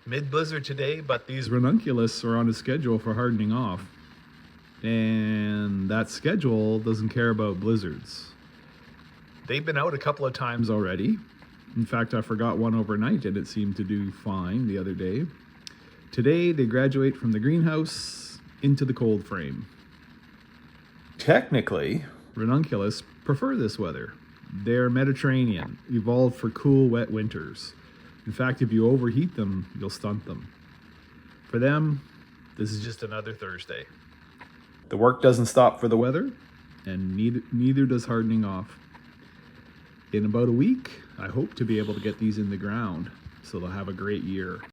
Mid-blizzard today, but these ranunculus are on a schedule for hardening off. And that schedule doesn't care about blizzards. They've been out a couple of times already. In fact, I forgot one overnight and it seemed to do fine the other day. Today, they graduate from the greenhouse into the cold frame. Technically, ranunculus prefer this weather. They're Mediterranean, evolved for cool, wet winters. In fact, if you overheat them, you'll stunt them. For them, this is just another Thursday. The work doesn't stop for the weather, and neither does hardening off. In about a week, I hope to be able to get these in the ground, so they'll have a great year.